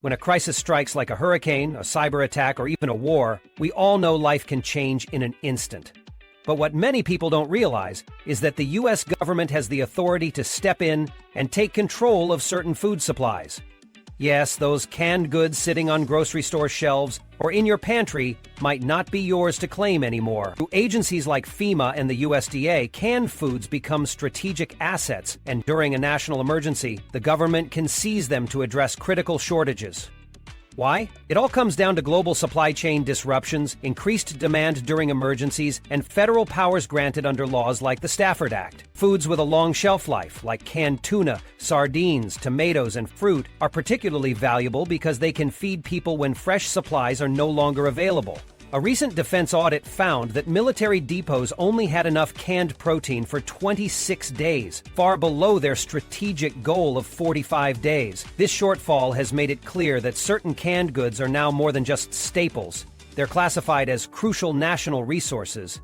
When a crisis strikes like a hurricane, a cyber attack, or even a war, we all know life can change in an instant. But what many people don't realize is that the U.S. government has the authority to step in and take control of certain food supplies. Yes, those canned goods sitting on grocery store shelves or in your pantry might not be yours to claim anymore. Through agencies like FEMA and the USDA, canned foods become strategic assets, and during a national emergency, the government can seize them to address critical shortages. Why? It all comes down to global supply chain disruptions, increased demand during emergencies, and federal powers granted under laws like the Stafford Act. Foods with a long shelf life, like canned tuna, sardines, tomatoes, and fruit, are particularly valuable because they can feed people when fresh supplies are no longer available. A recent defense audit found that military depots only had enough canned protein for 26 days, far below their strategic goal of 45 days. This shortfall has made it clear that certain canned goods are now more than just staples. They're classified as crucial national resources.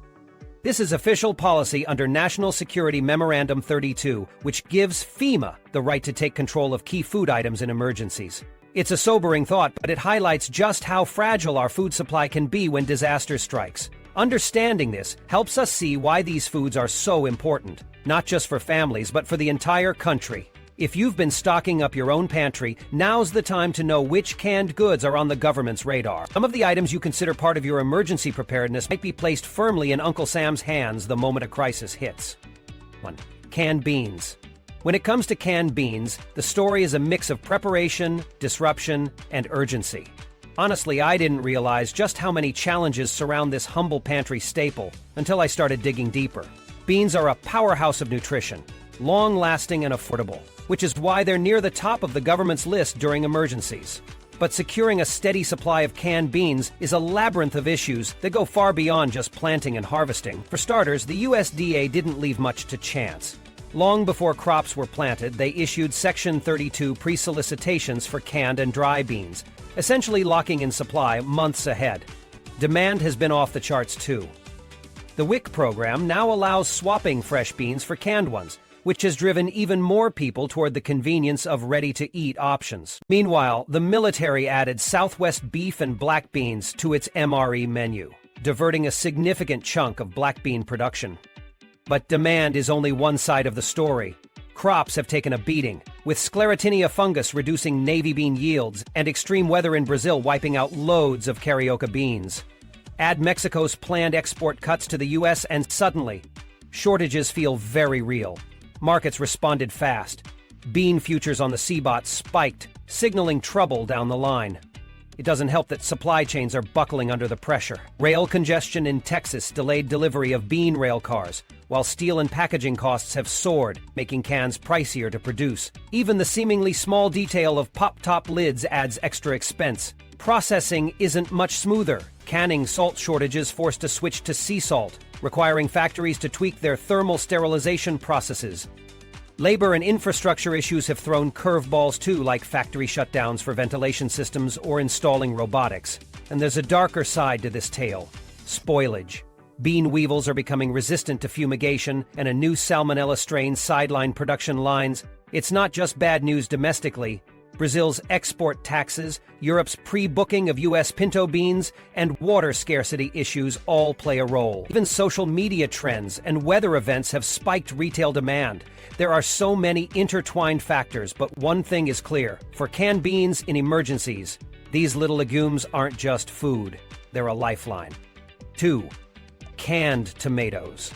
This is official policy under National Security Memorandum 32, which gives FEMA the right to take control of key food items in emergencies. It's a sobering thought, but it highlights just how fragile our food supply can be when disaster strikes. Understanding this helps us see why these foods are so important, not just for families, but for the entire country. If you've been stocking up your own pantry, now's the time to know which canned goods are on the government's radar. Some of the items you consider part of your emergency preparedness might be placed firmly in Uncle Sam's hands the moment a crisis hits. 1. Canned beans. When it comes to canned beans, the story is a mix of preparation, disruption, and urgency. Honestly, I didn't realize just how many challenges surround this humble pantry staple until I started digging deeper. Beans are a powerhouse of nutrition, long-lasting and affordable, which is why they're near the top of the government's list during emergencies. But securing a steady supply of canned beans is a labyrinth of issues that go far beyond just planting and harvesting. For starters, the USDA didn't leave much to chance. Long before crops were planted, they issued Section 32 pre-solicitations for canned and dry beans, essentially locking in supply months ahead. Demand has been off the charts too. The WIC program now allows swapping fresh beans for canned ones, which has driven even more people toward the convenience of ready-to-eat options. Meanwhile, the military added Southwest beef and black beans to its MRE menu, diverting a significant chunk of black bean production. But demand is only one side of the story. Crops have taken a beating, with Sclerotinia fungus reducing navy bean yields and extreme weather in Brazil wiping out loads of carioca beans. Add Mexico's planned export cuts to the U.S. and suddenly, shortages feel very real. Markets responded fast. Bean futures on the CBOT spiked, signaling trouble down the line. It doesn't help that supply chains are buckling under the pressure. Rail congestion in Texas delayed delivery of bean rail cars, while steel and packaging costs have soared, making cans pricier to produce. Even the seemingly small detail of pop-top lids adds extra expense. Processing isn't much smoother. Canning salt shortages forced a switch to sea salt, requiring factories to tweak their thermal sterilization processes. Labor and infrastructure issues have thrown curveballs too, like factory shutdowns for ventilation systems or installing robotics. And there's a darker side to this tale: spoilage. Bean weevils are becoming resistant to fumigation, and a new salmonella strain sidelined production lines. It's not just bad news domestically. Brazil's export taxes, Europe's pre-booking of U.S. pinto beans, and water scarcity issues all play a role. Even social media trends and weather events have spiked retail demand. There are so many intertwined factors, but one thing is clear. For canned beans in emergencies, these little legumes aren't just food. They're a lifeline. 2. Canned tomatoes.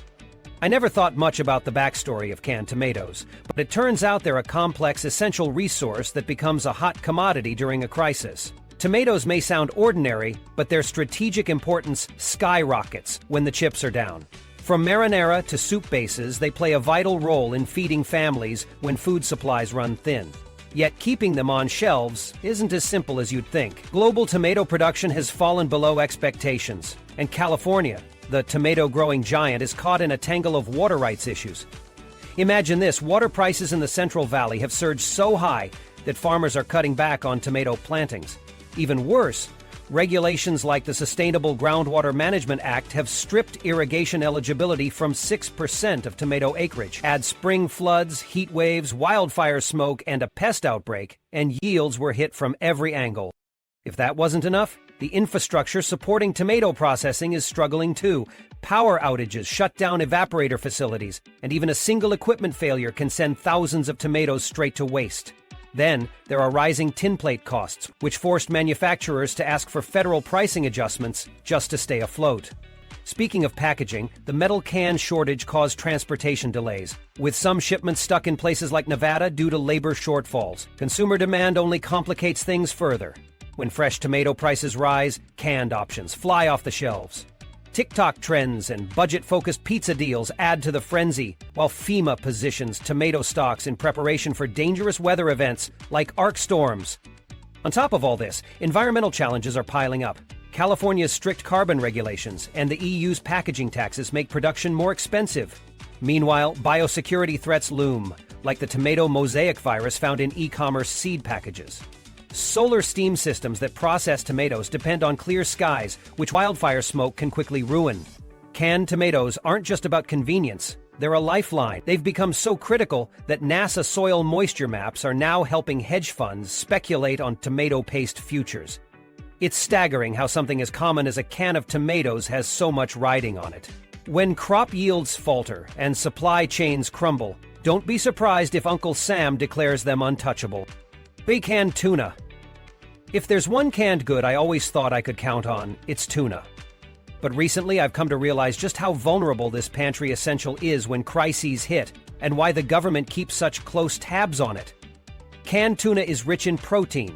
I never thought much about the backstory of canned tomatoes, but it turns out they're a complex, essential resource that becomes a hot commodity during a crisis. Tomatoes may sound ordinary, but their strategic importance skyrockets when the chips are down. From marinara to soup bases, they play a vital role in feeding families when food supplies run thin. Yet keeping them on shelves isn't as simple as you'd think. Global tomato production has fallen below expectations, and California, the tomato-growing giant, is caught in a tangle of water rights issues. Imagine this: water prices in the Central Valley have surged so high that farmers are cutting back on tomato plantings. Even worse, Regulations like the Sustainable Groundwater Management Act have stripped irrigation eligibility from 6% of tomato acreage. Add spring floods, heat waves, wildfire smoke, and a pest outbreak, and yields were hit from every angle. If that wasn't enough, the infrastructure supporting tomato processing is struggling too. Power outages shut down evaporator facilities, and even a single equipment failure can send thousands of tomatoes straight to waste. Then, there are rising tinplate costs, which forced manufacturers to ask for federal pricing adjustments just to stay afloat. Speaking of packaging, the metal can shortage caused transportation delays, with some shipments stuck in places like Nevada due to labor shortfalls. Consumer demand only complicates things further. When fresh tomato prices rise, canned options fly off the shelves. TikTok trends and budget-focused pizza deals add to the frenzy, while FEMA positions tomato stocks in preparation for dangerous weather events like arc storms. On top of all this, environmental challenges are piling up. California's strict carbon regulations and the EU's packaging taxes make production more expensive. Meanwhile, biosecurity threats loom, like the tomato mosaic virus found in e-commerce seed packages. Solar steam systems that process tomatoes depend on clear skies, which wildfire smoke can quickly ruin. Canned tomatoes aren't just about convenience, they're a lifeline. They've become so critical that NASA soil moisture maps are now helping hedge funds speculate on tomato paste futures. It's staggering how something as common as a can of tomatoes has so much riding on it. When crop yields falter and supply chains crumble, don't be surprised if Uncle Sam declares them untouchable. Canned tuna. If there's one canned good I always thought I could count on, it's tuna. But recently I've come to realize just how vulnerable this pantry essential is when crises hit, and why the government keeps such close tabs on it. Canned tuna is rich in protein,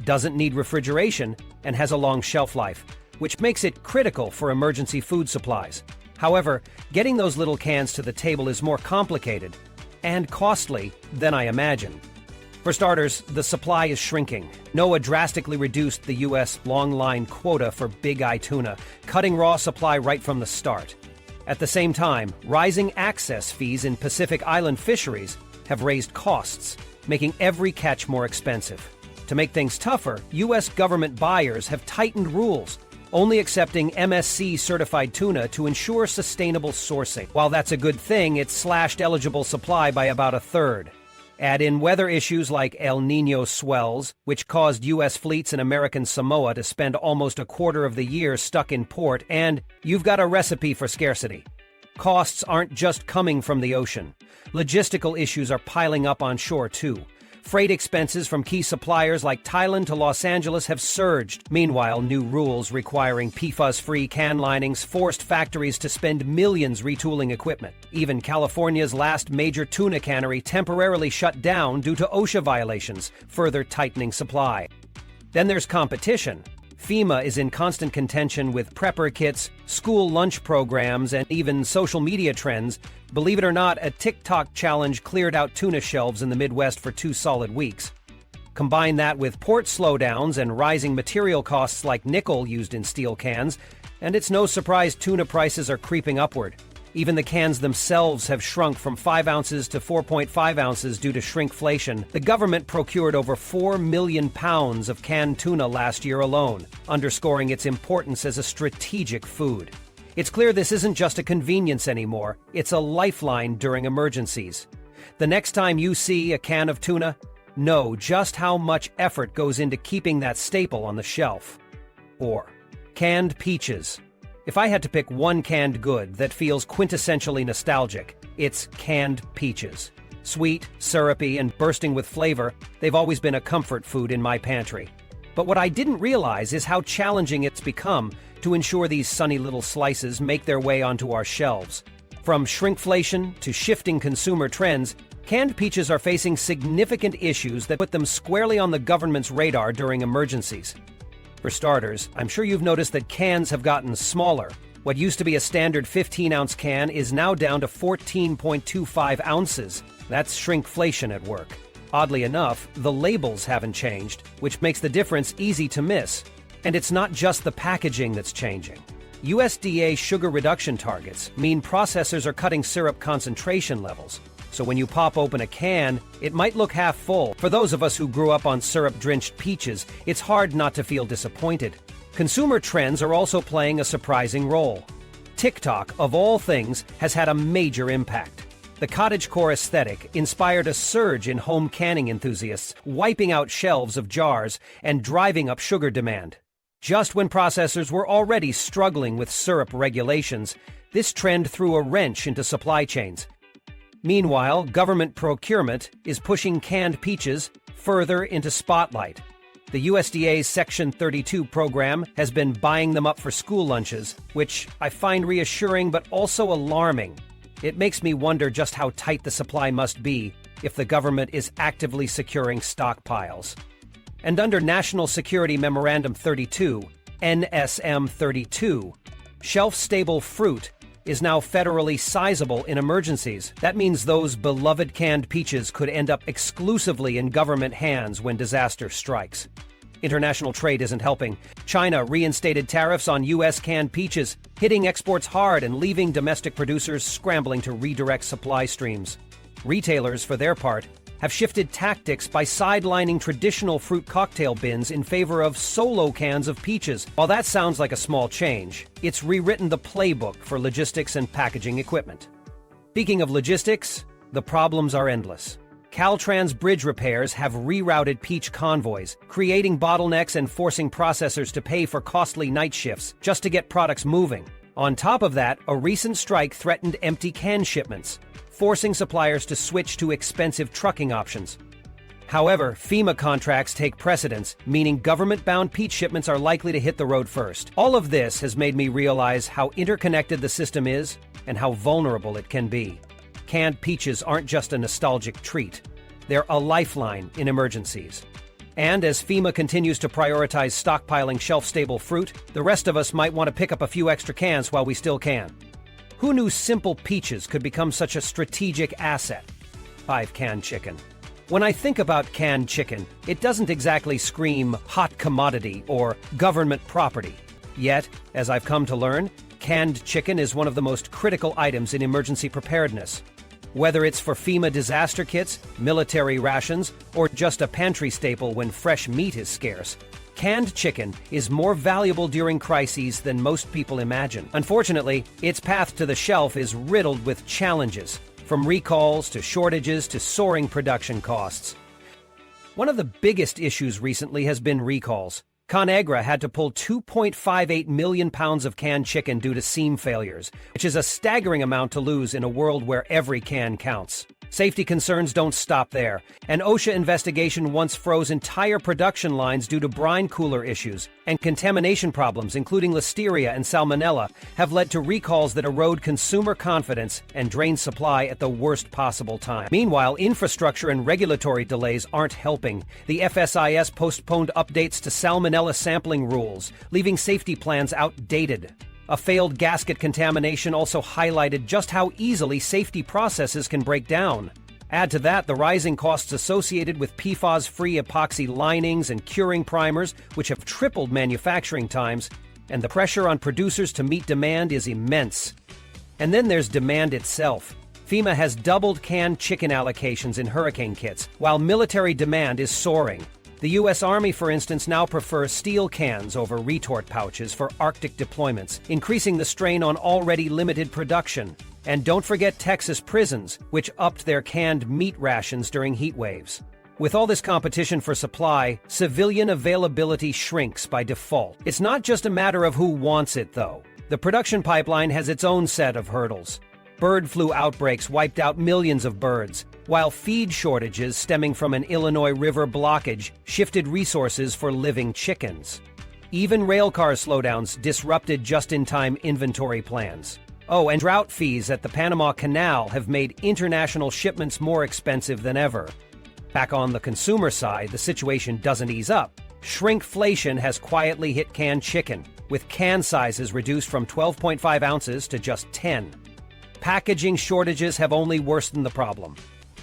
doesn't need refrigeration, and has a long shelf life, which makes it critical for emergency food supplies. However, getting those little cans to the table is more complicated and costly than I imagined. For starters, the supply is shrinking. NOAA drastically reduced the U.S. long-line quota for big eye tuna, cutting raw supply right from the start. At the same time, rising access fees in Pacific Island fisheries have raised costs, making every catch more expensive. To make things tougher, U.S. government buyers have tightened rules, only accepting MSC-certified tuna to ensure sustainable sourcing. While that's a good thing, it's slashed eligible supply by about a third. Add in weather issues like El Niño swells, which caused U.S. fleets in American Samoa to spend almost a quarter of the year stuck in port, and you've got a recipe for scarcity. Costs aren't just coming from the ocean. Logistical issues are piling up on shore, too. Freight expenses from key suppliers like Thailand to Los Angeles have surged. Meanwhile, new rules requiring PFAS-free can linings forced factories to spend millions retooling equipment. Even California's last major tuna cannery temporarily shut down due to OSHA violations, further tightening supply. Then there's competition. FEMA is in constant contention with prepper kits, school lunch programs, and even social media trends. Believe it or not, a TikTok challenge cleared out tuna shelves in the Midwest for 2 solid weeks. Combine that with port slowdowns and rising material costs like nickel used in steel cans, and it's no surprise tuna prices are creeping upward. Even the cans themselves have shrunk from 5 ounces to 4.5 ounces due to shrinkflation. The government procured over 4 million pounds of canned tuna last year alone, underscoring its importance as a strategic food. It's clear this isn't just a convenience anymore, it's a lifeline during emergencies. The next time you see a can of tuna, know just how much effort goes into keeping that staple on the shelf. Or canned peaches. If I had to pick one canned good that feels quintessentially nostalgic, it's canned peaches. Sweet, syrupy, and bursting with flavor, they've always been a comfort food in my pantry. But what I didn't realize is how challenging it's become to ensure these sunny little slices make their way onto our shelves. From shrinkflation to shifting consumer trends, canned peaches are facing significant issues that put them squarely on the government's radar during emergencies. For starters, I'm sure you've noticed that cans have gotten smaller. What used to be a standard 15-ounce can is now down to 14.25 ounces. That's shrinkflation at work. Oddly enough, the labels haven't changed, which makes the difference easy to miss. And it's not just the packaging that's changing. USDA sugar reduction targets mean processors are cutting syrup concentration levels. So when you pop open a can, it might look half full. For those of us who grew up on syrup-drenched peaches, it's hard not to feel disappointed. Consumer trends are also playing a surprising role. TikTok, of all things, has had a major impact. The cottagecore aesthetic inspired a surge in home canning enthusiasts, wiping out shelves of jars and driving up sugar demand. Just when processors were already struggling with syrup regulations, this trend threw a wrench into supply chains. Meanwhile, government procurement is pushing canned peaches further into spotlight. The USDA's Section 32 program has been buying them up for school lunches, which I find reassuring but also alarming. It makes me wonder just how tight the supply must be if the government is actively securing stockpiles. And under National Security Memorandum 32, NSM 32, shelf-stable fruit is now federally sizable in emergencies. That means those beloved canned peaches could end up exclusively in government hands when disaster strikes. International trade isn't helping. China reinstated tariffs on U.S. canned peaches, hitting exports hard and leaving domestic producers scrambling to redirect supply streams. Retailers, for their part, have shifted tactics by sidelining traditional fruit cocktail bins in favor of solo cans of peaches. While that sounds like a small change, it's rewritten the playbook for logistics and packaging equipment. Speaking of logistics, the problems are endless. Caltrans bridge repairs have rerouted peach convoys, creating bottlenecks and forcing processors to pay for costly night shifts just to get products moving. On top of that, a recent strike threatened empty can shipments, forcing suppliers to switch to expensive trucking options. However, FEMA contracts take precedence, meaning government-bound peach shipments are likely to hit the road first. All of this has made me realize how interconnected the system is and how vulnerable it can be. Canned peaches aren't just a nostalgic treat. They're a lifeline in emergencies. And as FEMA continues to prioritize stockpiling shelf-stable fruit, the rest of us might want to pick up a few extra cans while we still can. Who knew simple peaches could become such a strategic asset? 5 canned chicken. When I think about canned chicken, it doesn't exactly scream hot commodity or government property. Yet, as I've come to learn, canned chicken is one of the most critical items in emergency preparedness. Whether it's for FEMA disaster kits, military rations, or just a pantry staple when fresh meat is scarce, canned chicken is more valuable during crises than most people imagine. Unfortunately, its path to the shelf is riddled with challenges, from recalls to shortages to soaring production costs. One of the biggest issues recently has been recalls. ConAgra had to pull 2.58 million pounds of canned chicken due to seam failures, which is a staggering amount to lose in a world where every can counts. Safety concerns don't stop there. An OSHA investigation once froze entire production lines due to brine cooler issues, and contamination problems, including listeria and salmonella, have led to recalls that erode consumer confidence and drain supply at the worst possible time. Meanwhile, infrastructure and regulatory delays aren't helping. The FSIS postponed updates to salmonella sampling rules, leaving safety plans outdated. A failed gasket contamination also highlighted just how easily safety processes can break down. Add to that the rising costs associated with PFAS-free epoxy linings and curing primers, which have tripled manufacturing times, and the pressure on producers to meet demand is immense. And then there's demand itself. FEMA has doubled canned chicken allocations in hurricane kits, while military demand is soaring. The U.S. Army, for instance, now prefers steel cans over retort pouches for Arctic deployments, increasing the strain on already limited production. And don't forget Texas prisons, which upped their canned meat rations during heat waves. With all this competition for supply, civilian availability shrinks by default. It's not just a matter of who wants it, though. The production pipeline has its own set of hurdles. Bird flu outbreaks wiped out millions of birds, while feed shortages stemming from an Illinois River blockage shifted resources for living chickens. Even railcar slowdowns disrupted just-in-time inventory plans. Oh, and drought fees at the Panama Canal have made international shipments more expensive than ever. Back on the consumer side, the situation doesn't ease up. Shrinkflation has quietly hit canned chicken, with can sizes reduced from 12.5 ounces to just 10. Packaging shortages have only worsened the problem.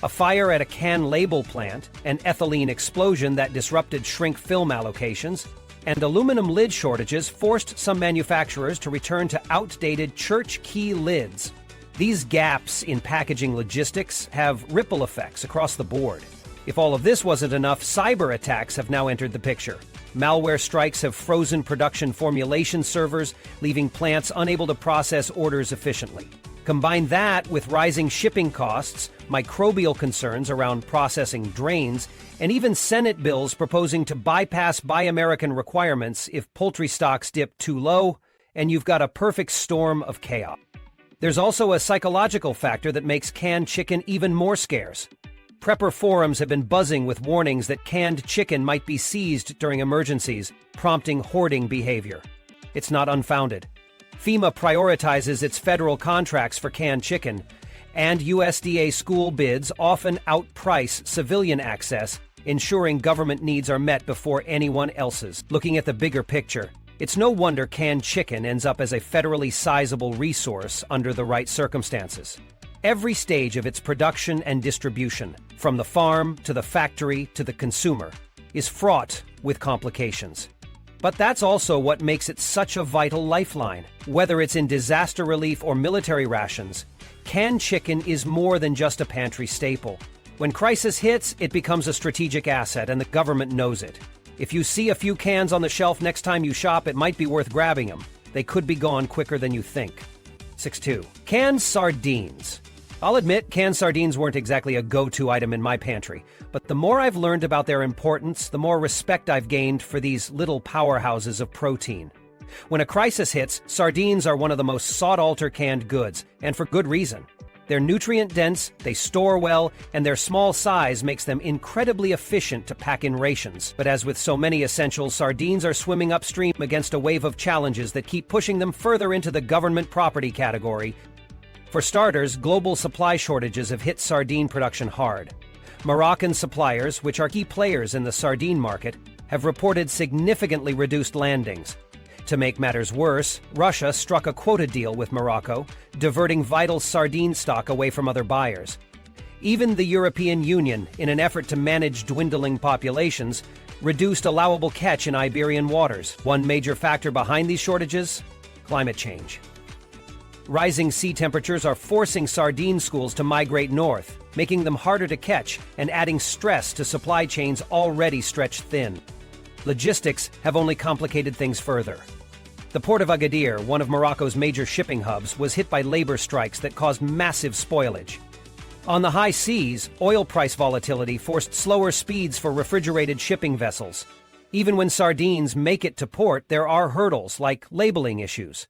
A fire at a can label plant, an ethylene explosion that disrupted shrink film allocations, and aluminum lid shortages forced some manufacturers to return to outdated church key lids. These gaps in packaging logistics have ripple effects across the board. If all of this wasn't enough, cyber attacks have now entered the picture. Malware strikes have frozen production formulation servers, leaving plants unable to process orders efficiently. Combine that with rising shipping costs, microbial concerns around processing drains, and even Senate bills proposing to bypass Buy American requirements if poultry stocks dip too low, and you've got a perfect storm of chaos. There's also a psychological factor that makes canned chicken even more scarce. Prepper forums have been buzzing with warnings that canned chicken might be seized during emergencies, prompting hoarding behavior. It's not unfounded. FEMA prioritizes its federal contracts for canned chicken, and USDA school bids often outprice civilian access, ensuring government needs are met before anyone else's. Looking at the bigger picture, it's no wonder canned chicken ends up as a federally sizable resource under the right circumstances. Every stage of its production and distribution, from the farm to the factory to the consumer, is fraught with complications. But that's also what makes it such a vital lifeline. Whether it's in disaster relief or military rations, canned chicken is more than just a pantry staple. When crisis hits, it becomes a strategic asset, and the government knows it. If you see a few cans on the shelf next time you shop, it might be worth grabbing them. They could be gone quicker than you think. 6.2. Canned sardines. I'll admit, canned sardines weren't exactly a go-to item in my pantry, but the more I've learned about their importance, the more respect I've gained for these little powerhouses of protein. When a crisis hits, sardines are one of the most sought-after canned goods, and for good reason. They're nutrient-dense, they store well, and their small size makes them incredibly efficient to pack in rations. But as with so many essentials, sardines are swimming upstream against a wave of challenges that keep pushing them further into the government property category. For starters, global supply shortages have hit sardine production hard. Moroccan suppliers, which are key players in the sardine market, have reported significantly reduced landings. To make matters worse, Russia struck a quota deal with Morocco, diverting vital sardine stock away from other buyers. Even the European Union, in an effort to manage dwindling populations, reduced allowable catch in Iberian waters. One major factor behind these shortages? Climate change. Rising sea temperatures are forcing sardine schools to migrate north, making them harder to catch and adding stress to supply chains already stretched thin. Logistics have only complicated things further. The port of Agadir, one of Morocco's major shipping hubs, was hit by labor strikes that caused massive spoilage. On the high seas, oil price volatility forced slower speeds for refrigerated shipping vessels. Even when sardines make it to port, there are hurdles like labeling issues.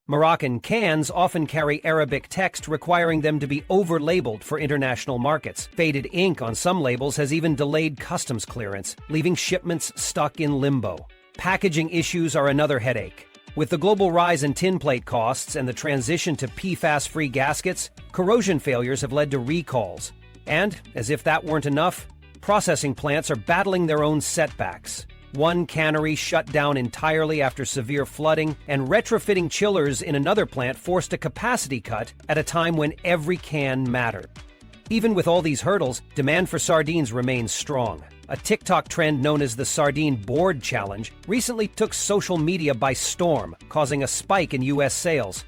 Moroccan cans often carry Arabic text requiring them to be over-labeled for international markets. Faded ink on some labels has even delayed customs clearance, leaving shipments stuck in limbo. Packaging issues are another headache. With the global rise in tin plate costs and the transition to PFAS-free gaskets, corrosion failures have led to recalls. And, as if that weren't enough, processing plants are battling their own setbacks. One cannery shut down entirely after severe flooding, and retrofitting chillers in another plant forced a capacity cut at a time when every can mattered. Even with all these hurdles, demand for sardines remains strong. A TikTok trend known as the Sardine Board Challenge recently took social media by storm, causing a spike in U.S. sales.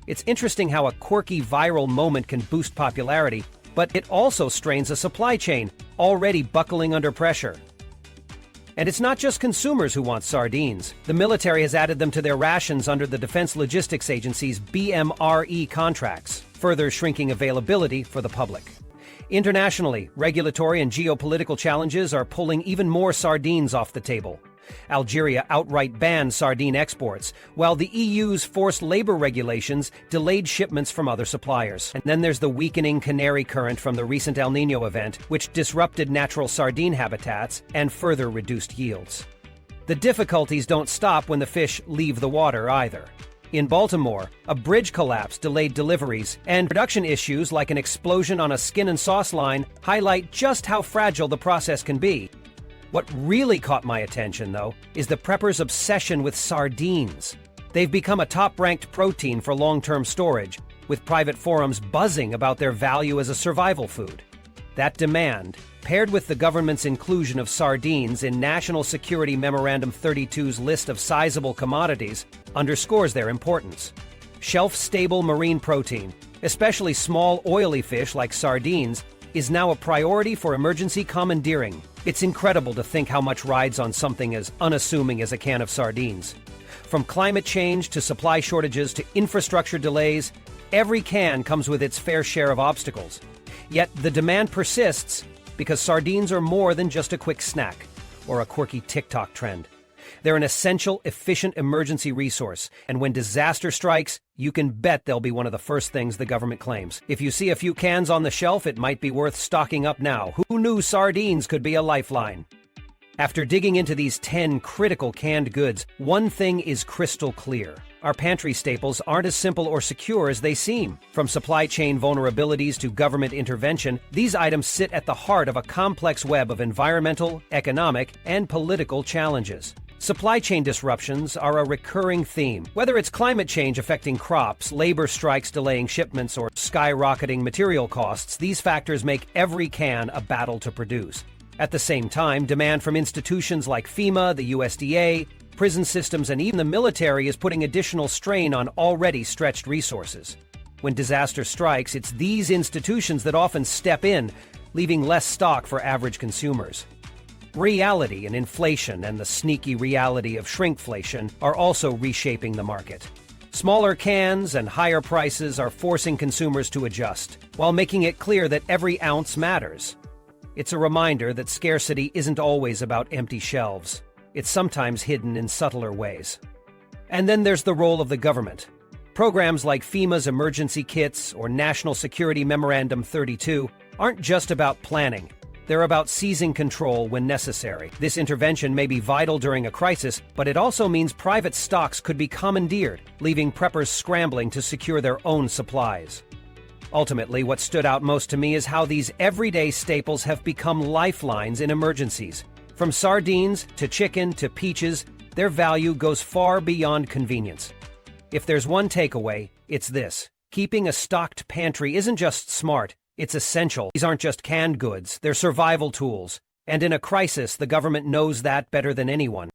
It's interesting how a quirky viral moment can boost popularity, but it also strains a supply chain, already buckling under pressure. And it's not just consumers who want sardines. The military has added them to their rations under the Defense Logistics Agency's BMRE contracts, further shrinking availability for the public. Internationally, regulatory and geopolitical challenges are pulling even more sardines off the table. Algeria outright banned sardine exports, while the EU's forced labor regulations delayed shipments from other suppliers. And then there's the weakening canary current from the recent El Niño event, which disrupted natural sardine habitats and further reduced yields. The difficulties don't stop when the fish leave the water either. In Baltimore, a bridge collapse delayed deliveries, and production issues like an explosion on a skin and sauce line highlight just how fragile the process can be. What really caught my attention, though, is the preppers' obsession with sardines. They've become a top-ranked protein for long-term storage, with private forums buzzing about their value as a survival food. That demand, paired with the government's inclusion of sardines in National Security Memorandum 32's list of sizable commodities, underscores their importance. Shelf-stable marine protein, especially small oily fish like sardines, is now a priority for emergency commandeering. It's incredible to think how much rides on something as unassuming as a can of sardines. From climate change to supply shortages to infrastructure delays, every can comes with its fair share of obstacles. Yet the demand persists because sardines are more than just a quick snack or a quirky TikTok trend. They're an essential, efficient emergency resource, and when disaster strikes, you can bet they'll be one of the first things the government claims. If you see a few cans on the shelf, it might be worth stocking up now. Who knew sardines could be a lifeline? After digging into these 10 critical canned goods, one thing is crystal clear. Our pantry staples aren't as simple or secure as they seem. From supply chain vulnerabilities to government intervention, these items sit at the heart of a complex web of environmental, economic, and political challenges. Supply chain disruptions are a recurring theme. Whether it's climate change affecting crops, labor strikes delaying shipments, or skyrocketing material costs, these factors make every can a battle to produce. At the same time, demand from institutions like FEMA, the USDA, prison systems, and even the military is putting additional strain on already stretched resources. When disaster strikes, it's these institutions that often step in, leaving less stock for average consumers. Reality and inflation and the sneaky reality of shrinkflation are also reshaping the market. Smaller cans and higher prices are forcing consumers to adjust, while making it clear that every ounce matters. It's a reminder that scarcity isn't always about empty shelves. It's sometimes hidden in subtler ways. And then there's the role of the government. Programs like FEMA's emergency kits or National Security Memorandum 32 aren't just about planning. They're about seizing control when necessary. This intervention may be vital during a crisis, but it also means private stocks could be commandeered, leaving preppers scrambling to secure their own supplies. Ultimately, what stood out most to me is how these everyday staples have become lifelines in emergencies. From sardines to chicken to peaches, their value goes far beyond convenience. If there's one takeaway, it's this: keeping a stocked pantry isn't just smart, it's essential. These aren't just canned goods, they're survival tools. And in a crisis, the government knows that better than anyone.